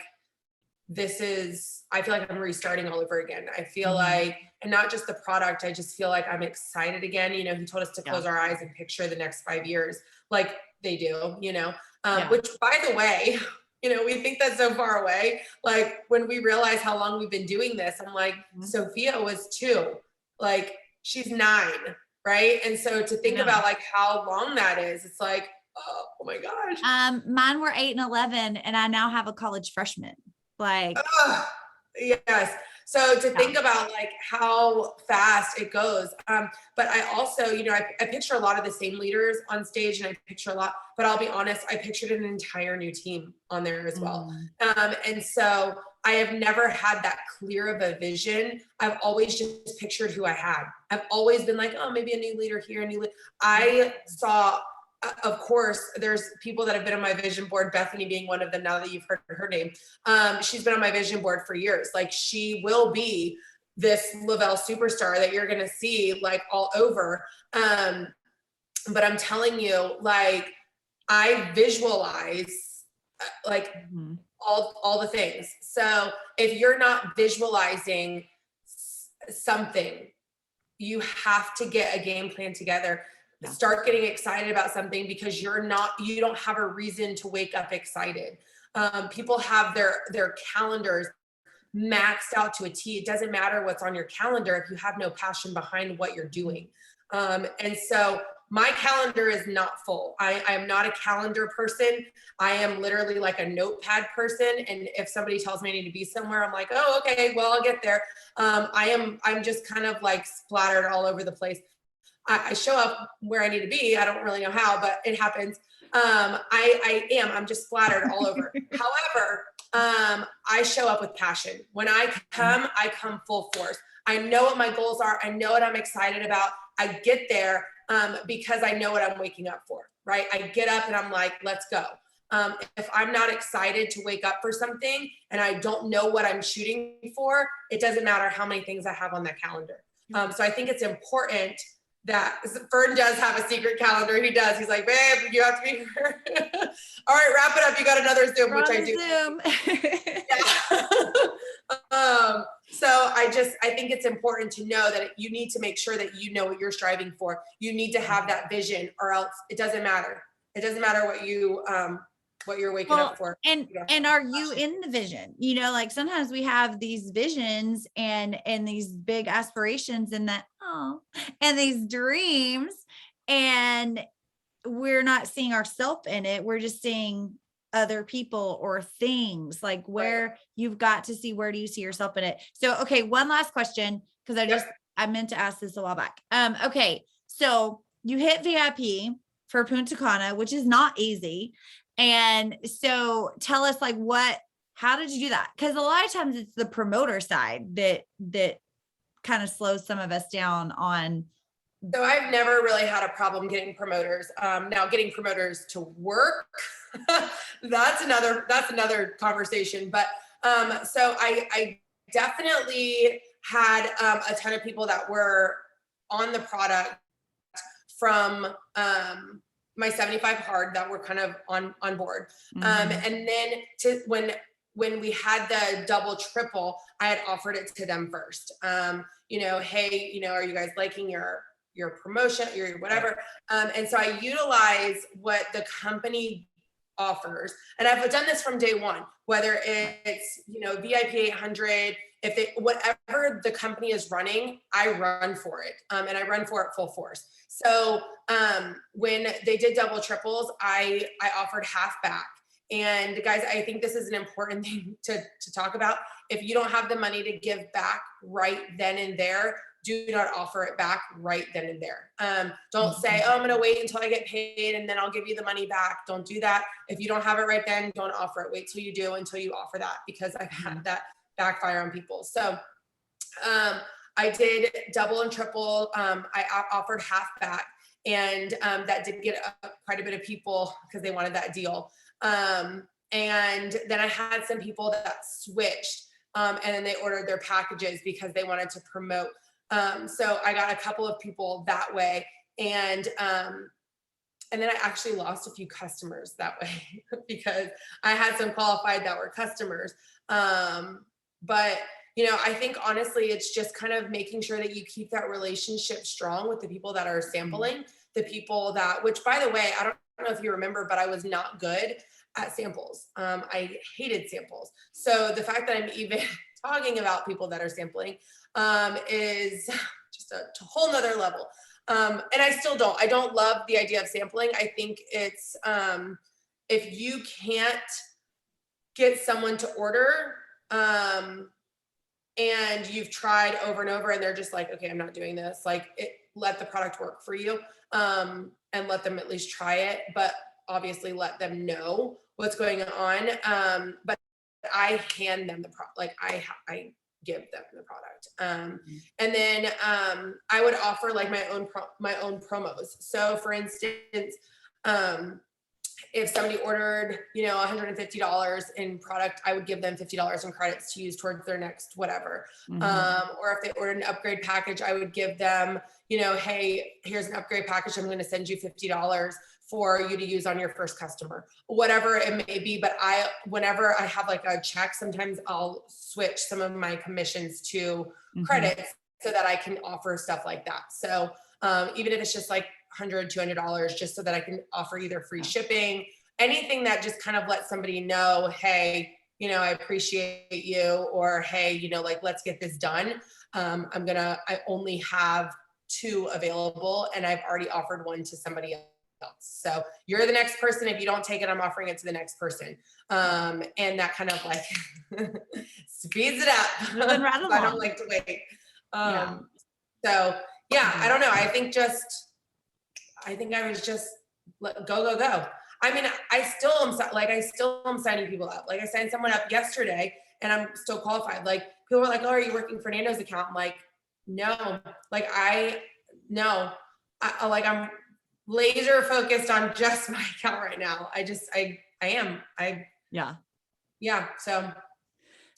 I'm restarting all over again. I feel like, and not just the product, I just feel like I'm excited again. He told us to close our eyes and picture the next 5 years like they do, which, by the way, we think that's so far away. Like, when we realize how long we've been doing this, I'm like, Sophia was 2, like she's 9. Right. And so to think about like how long that is, it's like, oh my gosh. Mine were 8 and 11 and I now have a college freshman. Like, yes. So to think about like how fast it goes. But I also, I picture a lot of the same leaders on stage and I picture a lot, but I'll be honest, I pictured an entire new team on there as well. And so I have never had that clear of a vision. I've always just pictured who I had. I've always been like, oh, maybe a new leader here, I saw, of course, there's people that have been on my vision board, Bethany being one of them, now that you've heard her name. She's been on my vision board for years. Like, she will be this Lavelle superstar that you're going to see like all over. but I'm telling you, like, I visualize like Mhm. all the things. So if you're not visualizing something, you have to get a game plan together. Yeah. Start getting excited about something, because you don't have a reason to wake up excited. People have their calendars maxed out to a T. It doesn't matter what's on your calendar if you have no passion behind what you're doing. And so my calendar is not full. I am not a calendar person. I am literally like a notepad person. And if somebody tells me I need to be somewhere, I'm like, oh, okay, well, I'll get there. I'm just kind of like splattered all over the place. I show up where I need to be. I don't really know how, but it happens. I'm just splattered all over. However, I show up with passion. When I come full force. I know what my goals are. I know what I'm excited about. I get there because I know what I'm waking up for, right? I get up and I'm like, let's go. If I'm not excited to wake up for something and I don't know what I'm shooting for, it doesn't matter how many things I have on that calendar. So I think it's important that Fern does have a secret calendar. He does. He's like, babe, you have to be here. All right, wrap it up. You got another Zoom, which I do. Yeah. So I think it's important to know that you need to make sure that you know what you're striving for. You need to have that vision, or else it doesn't matter. It doesn't matter what you're waking up for. And are you in the vision? You know, like sometimes we have these visions and these big aspirations and and these dreams, and we're not seeing ourselves in it. We're just seeing other people or things, like where you've got to see, where do you see yourself in it? So, okay. One last question. Cause I meant to ask this a while back. Okay. So you hit VIP for Punta Cana, which is not easy. And so tell us like how did you do that? Cause a lot of times it's the promoter side that kind of slows some of us down on. So I've never really had a problem getting promoters. Now getting promoters to work, that's another conversation. But so I definitely had a ton of people that were on the product from my 75 hard that were kind of on board. And then when we had the double triple, I had offered it to them first. Hey, are you guys liking your promotion, your whatever? And so I utilize what the company offers. And I've done this from day one, whether it's, VIP 800, whatever the company is running, I run for it. And I run for it full force. So when they did double triples, I offered half back. And guys, I think this is an important thing to talk about. If you don't have the money to give back right then and there, do not offer it back right then and there. Don't say, oh, I'm going to wait until I get paid and then I'll give you the money back. Don't do that. If you don't have it right then, don't offer it. Wait till you do, until you offer that, because I've had that backfire on people. So I did double and triple. I offered half back, and that did get quite a bit of people because they wanted that deal. And then I had some people that switched, and then they ordered their packages because they wanted to promote. So I got a couple of people that way. And then I actually lost a few customers that way because I had some qualified that were customers. But I think honestly, it's just kind of making sure that you keep that relationship strong with the people that are sampling, the people that, which by the way, I don't know if you remember, but I was not good at samples. I hated samples. So the fact that I'm even talking about people that are sampling is just a whole nother level. And I don't love the idea of sampling. I think it's, if you can't get someone to order, and you've tried over and over and they're just like, okay, I'm not doing this. Let the product work for you, and let them at least try it, but obviously let them know what's going on. But I hand them the product, I give them the product. And then I would offer my own promos. So for instance, if somebody ordered, $150 in product, I would give them $50 in credits to use towards their next whatever. Or if they ordered an upgrade package, I would give them, hey, here's an upgrade package. I'm going to send you $50 for you to use on your first customer, whatever it may be. But whenever I have like a check, sometimes I'll switch some of my commissions to credits so that I can offer stuff like that. So even if it's just like $100, $200, just so that I can offer either free shipping, anything that just kind of lets somebody know, hey, I appreciate you, or hey, like, let's get this done. I only have 2 available and I've already offered one to somebody else. So you're the next person. If you don't take it, I'm offering it to the next person. And that kind of like speeds it up. I don't like to wait. So yeah, I don't know. I think I was just go. I mean, I still am signing people up. Like I signed someone up yesterday and I'm still qualified. Like people are like, oh, are you working for Nando's account? I'm like, no, like I'm laser focused on just my account right now. I am. Yeah. So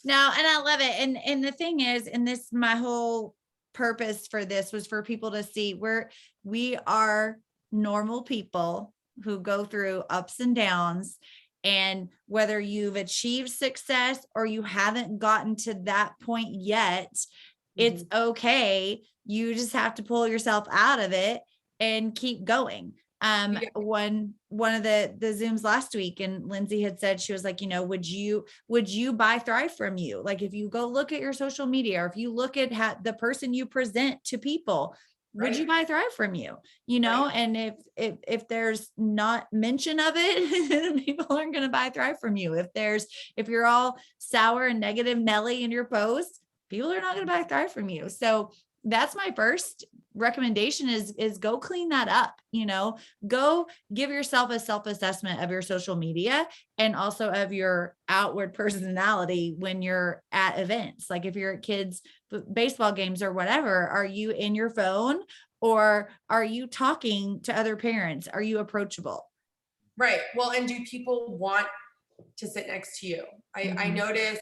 no, and I love it. And the thing is, and this, my whole purpose for this was for people to see we are normal people who go through ups and downs. And whether you've achieved success or you haven't gotten to that point yet, it's okay. You just have to pull yourself out of it and keep going. One of the Zooms last week, and Lindsay had said, she was like, would you buy Thrive from you? Like, if you go look at your social media, or if you look at the person you present to people, would you buy Thrive from you? And if there's not mention of it, people aren't going to buy Thrive from you. If you're all sour and negative Nelly in your post, people are not going to buy Thrive from you. So that's my first recommendation is go clean that up. Go give yourself a self-assessment of your social media and also of your outward personality when you're at events. Like if you're at kids' baseball games or whatever, are you in your phone or are you talking to other parents? Are you approachable? Right. Well, and do people want to sit next to you? I noticed,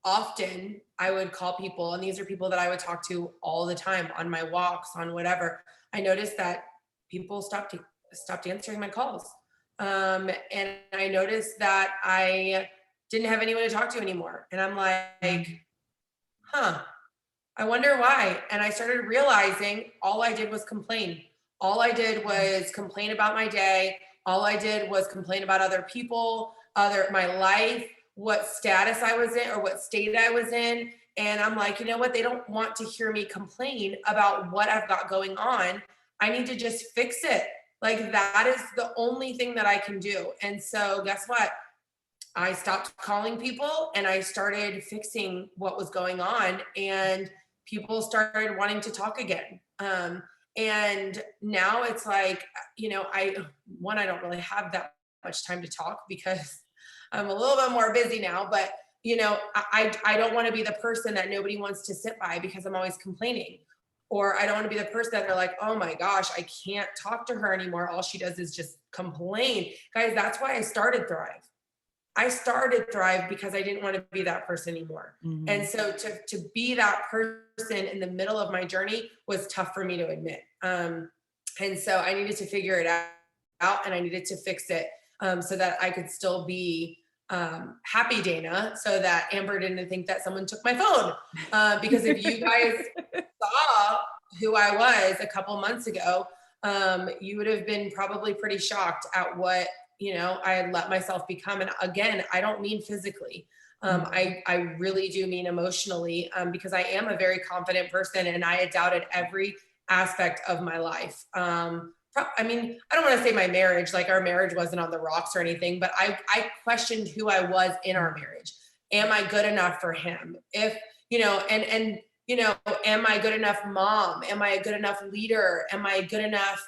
often I would call people, and these are people that I would talk to all the time on my walks, on whatever. I noticed that people stopped answering my calls. And I noticed that I didn't have anyone to talk to anymore. And I'm like, I wonder why. And I started realizing all I did was complain. All I did was complain about my day. All I did was complain about other people, my life, what status I was in or what state I was in. And I'm like, you know what? They don't want to hear me complain about what I've got going on. I need to just fix it. Like that is the only thing that I can do. And so guess what? I stopped calling people and I started fixing what was going on, and people started wanting to talk again. And now it's like, I don't really have that much time to talk because I'm a little bit more busy now, but I don't want to be the person that nobody wants to sit by because I'm always complaining. Or I don't want to be the person that they're like, oh my gosh, I can't talk to her anymore. All she does is just complain. Guys, that's why I started Thrive. I started Thrive because I didn't want to be that person anymore. And so to be that person in the middle of my journey was tough for me to admit. And so I needed to figure it out and I needed to fix it so that I could still be happy Dana, so that Amber didn't think that someone took my phone. Because if you guys saw who I was a couple months ago, you would have been probably pretty shocked at what I had let myself become. And again, I don't mean physically. I really do mean emotionally, because I am a very confident person and I had doubted every aspect of my life. I mean, I don't want to say my marriage, like our marriage wasn't on the rocks or anything, but I questioned who I was in our marriage. Am I good enough for him? If, am I good enough mom? Am I a good enough leader? Am I good enough,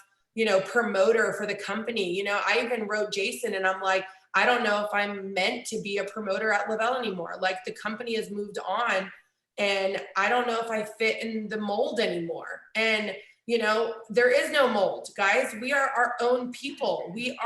promoter for the company? I even wrote Jason and I'm like, I don't know if I'm meant to be a promoter at Lavelle anymore. Like the company has moved on and I don't know if I fit in the mold anymore. And You know, there is no mold, guys. We are our own people. We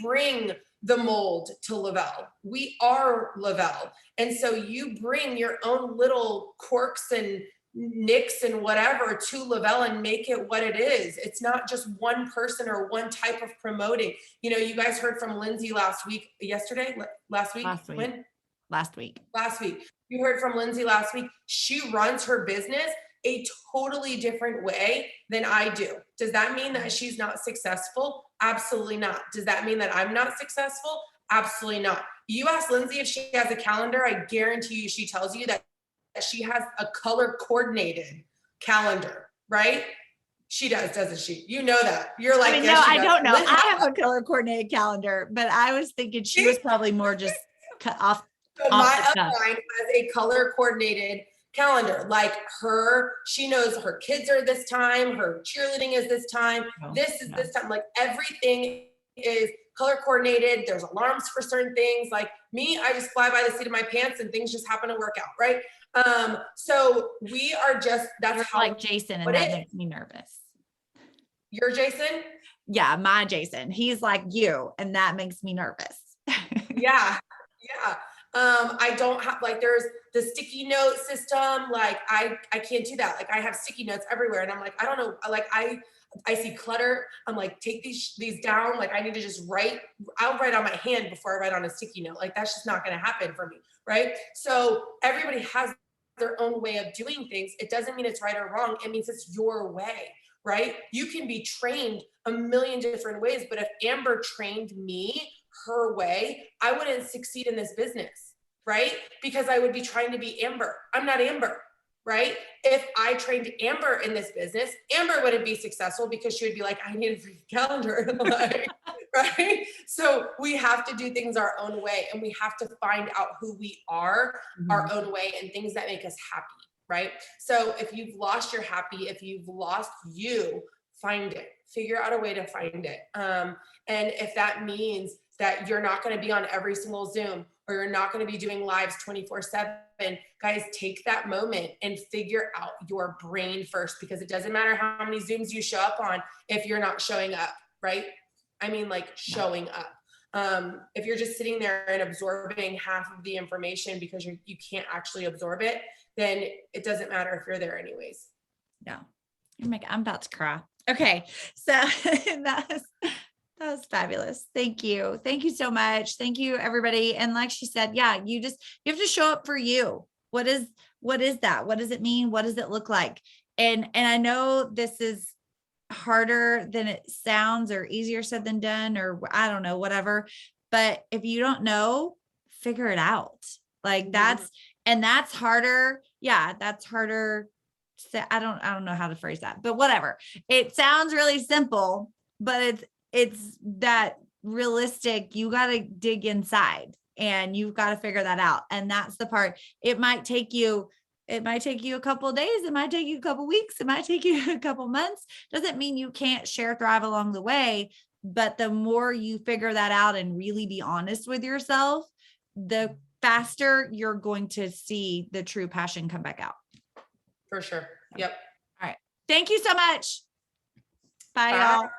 bring the mold to Lavelle. We are Lavelle. And so you bring your own little quirks and nicks and whatever to Lavelle and make it what it is. It's not just one person or one type of promoting. You know, you guys heard from Lindsay last week, last week. When? Last week. Last week. You heard from Lindsay last week. She runs her business a totally different way than I do. Does that mean that she's not successful? Absolutely not. Does that mean that I'm not successful? Absolutely not. You ask Lindsay if she has a calendar, I guarantee you she tells you that she has a color coordinated calendar, right? She does, doesn't she? You know that. You're like, I mean, yes, no, she I does. don't know. I have a color coordinated calendar, but I was thinking she was probably more just cut off. So my upline has a color coordinated calendar. Like she knows her kids are this time, her cheerleading is this time, this is this time. Like everything is color coordinated. There's alarms for certain things. Like me, I just fly by the seat of my pants and things just happen to work out, right? So we are just, that's You're how, like Jason, and that makes me nervous. You're Jason? Yeah, my Jason. He's like you, and that makes me nervous. Yeah. I don't have, like, there's the sticky note system. Like I can't do that. Like I have sticky notes everywhere and I'm like, I don't know. Like I see clutter. I'm like, take these down. Like I need to just I'll write on my hand before I write on a sticky note. Like that's just not going to happen for me. Right. So everybody has their own way of doing things. It doesn't mean it's right or wrong. It means it's your way. Right. You can be trained a million different ways, but if Amber trained me her way, I wouldn't succeed in this business, right? Because I would be trying to be Amber. I'm not Amber, right? If I trained Amber in this business, Amber wouldn't be successful because she would be like, I need a free calendar, like, right? So we have to do things our own way, and we have to find out who we are our own way and things that make us happy, right? So if you've lost your happy, if you've lost you, find it, figure out a way to find it. And if that means that you're not going to be on every single Zoom, or you're not going to be doing lives 24/7, guys, take that moment and figure out your brain first, because it doesn't matter how many Zooms you show up on if you're not showing up, right? I mean, like showing up. If you're just sitting there and absorbing half of the information because you can't actually absorb it, then it doesn't matter if you're there anyways. No, I'm about to cry. Okay. So that was fabulous. Thank you. Thank you so much. Thank you, everybody. And like she said, yeah, you have to show up for you. What is that? What does it mean? What does it look like? And I know this is harder than it sounds, or easier said than done, or I don't know, whatever. But if you don't know, figure it out. Like that's harder. Yeah, that's harder. I don't know how to phrase that, but whatever. It sounds really simple, but it's that realistic. You got to dig inside and you've got to figure that out. And that's the part. It might take you a couple of days. It might take you a couple of weeks. It might take you a couple of months. Doesn't mean you can't share, thrive along the way. But the more you figure that out and really be honest with yourself, the faster you're going to see the true passion come back out. For sure. Yep. All right. Thank you so much. Bye. Y'all.